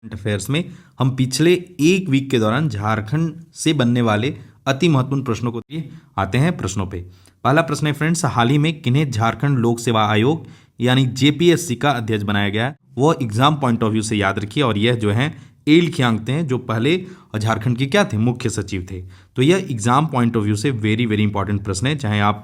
Affairs में हम पिछले एक वीक के दौरान झारखंड से बनने वाले अति महत्वपूर्ण प्रश्नों को लिए आते हैं प्रश्नों पे। पहला प्रश्न है फ्रेंड्स, हाल ही में किन्हें झारखंड लोक सेवा आयोग यानी जेपीएससी का अध्यक्ष बनाया गया है? वो एग्जाम पॉइंट ऑफ व्यू से याद रखिए, और यह जो है एल खियांगते हैं जो पहले झारखंड के क्या थे, मुख्य सचिव थे। तो यह एग्जाम पॉइंट ऑफ व्यू से वेरी वेरी इंपॉर्टेंट प्रश्न है, चाहे आप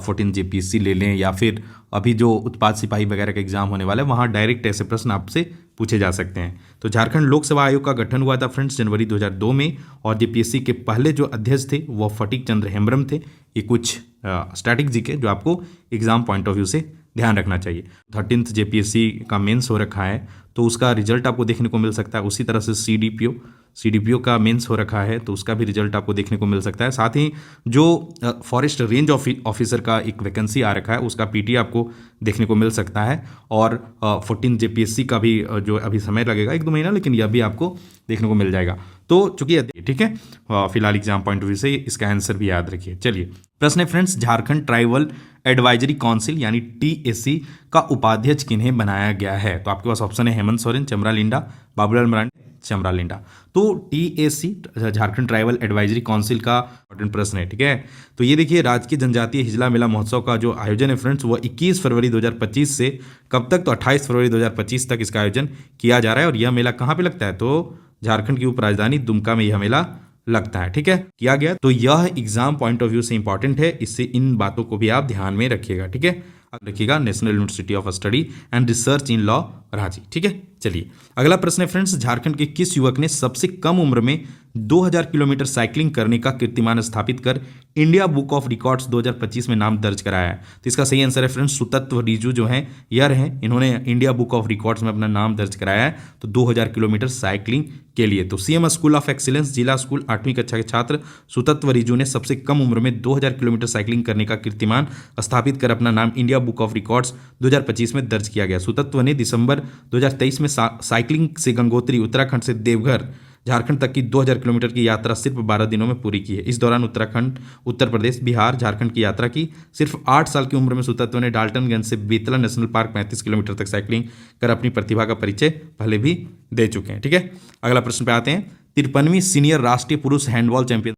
14 जेपीएससी ले लें या फिर अभी जो उत्पाद सिपाही वगैरह का एग्जाम होने वाला है वहाँ डायरेक्ट ऐसे प्रश्न आपसे पूछे जा सकते हैं। तो झारखंड लोक सेवा आयोग का गठन हुआ था फ्रेंड्स जनवरी 2002 में, और जेपीएससी के पहले जो अध्यक्ष थे वह फटीक चंद्र हेम्ब्रम थे। ये कुछ स्ट्रैटेजी के जो आपको एग्जाम पॉइंट ऑफ व्यू से ध्यान रखना चाहिए। 13th जेपीएससी का मेंस हो रखा है तो उसका रिजल्ट आपको देखने को मिल सकता है। उसी तरह से सीडीपीओ का मेंस हो रखा है तो उसका भी रिजल्ट आपको देखने को मिल सकता है। साथ ही जो फॉरेस्ट रेंज ऑफिसर का एक वैकेंसी आ रखा है उसका पीटी आपको देखने को मिल सकता है। और 14 जेपीएससी का भी जो अभी समय लगेगा 1-2 महीना, लेकिन यह भी आपको देखने को मिल जाएगा। तो चूंकि ठीक है, फिलहाल एग्जाम पॉइंट ऑफ व्यू से इसका आंसर भी याद रखिए। चलिए प्रश्न है friends, Jharkhand tribal advisory council यानी टीएसी का उपाध्यक्ष किन्हें बनाया गया है? तो आपके पास ऑप्शन है हेमंत सोरेन, चमरा लिंडा, बाबूलाल मरांडी, चमरा लिंडा। तो TAC Jharkhand tribal advisory council का इंपॉर्टेंट प्रश्न है, ठीक है। तो ये देखिए, राजकीय जनजातीय हिजला मेला महोत्सव का जो आयोजन है फ्रेंड्स वह 21 फरवरी 2025 से कब तक, तो 28 फरवरी 2025 तक इसका आयोजन किया जा रहा है। और यह मेला कहाँ पे लगता है, तो झारखंड की उपराजधानी दुमका में यह मेला लगता है, ठीक है, किया गया। तो यह एग्जाम पॉइंट ऑफ व्यू से इंपॉर्टेंट है, इससे इन बातों को भी आप ध्यान में रखिएगा, ठीक है। रखिएगा national university of study and research in law Ranchi, ठीक है। चलिए अगला प्रश्न है फ्रेंड्स, झारखंड के किस युवक ने सबसे कम उम्र में 2000 किलोमीटर साइकिलिंग करने का कीर्तिमान स्थापित कर इंडिया बुक ऑफ रिकॉर्ड्स 2025 में नाम दर्ज कराया है? तो इसका सही आंसर है फ्रेंड्स सुतत्व रिजू जो है यह रहे, इन्होंने इंडिया बुक ऑफ रिकॉर्ड्स में अपना नाम दर्ज कराया है तो 2000 किलोमीटर साइकिलिंग के लिए। तो सीएम स्कूल ऑफ एक्सीलेंस जिला स्कूल 8वीं कक्षा के छात्र सुतत्व रिजू ने सबसे कम उम्र में 2000 किलोमीटर साइकिलिंग करने का कीर्तिमान स्थापित कर अपना नाम इंडिया बुक ऑफ रिकॉर्ड्स 2025 में दर्ज किया गया। सुतत्व ने दिसंबर 2023 में साइकिलिंग से गंगोत्री उत्तराखंड से देवघर झारखंड तक की 2000 किलोमीटर की यात्रा सिर्फ 12 दिनों में पूरी की है। इस दौरान उत्तराखंड, उत्तर प्रदेश, बिहार, झारखंड की यात्रा की। सिर्फ 8 साल की उम्र में सुतत्व ने डाल्टनगंज से बेतला नेशनल पार्क 35 किलोमीटर तक साइकिलिंग कर अपनी प्रतिभा का परिचय पहले भी दे चुके हैं, ठीक है। अगला प्रश्न पे आते हैं, 53वीं सीनियर राष्ट्रीय पुरुष हैंडबॉल चैंपियन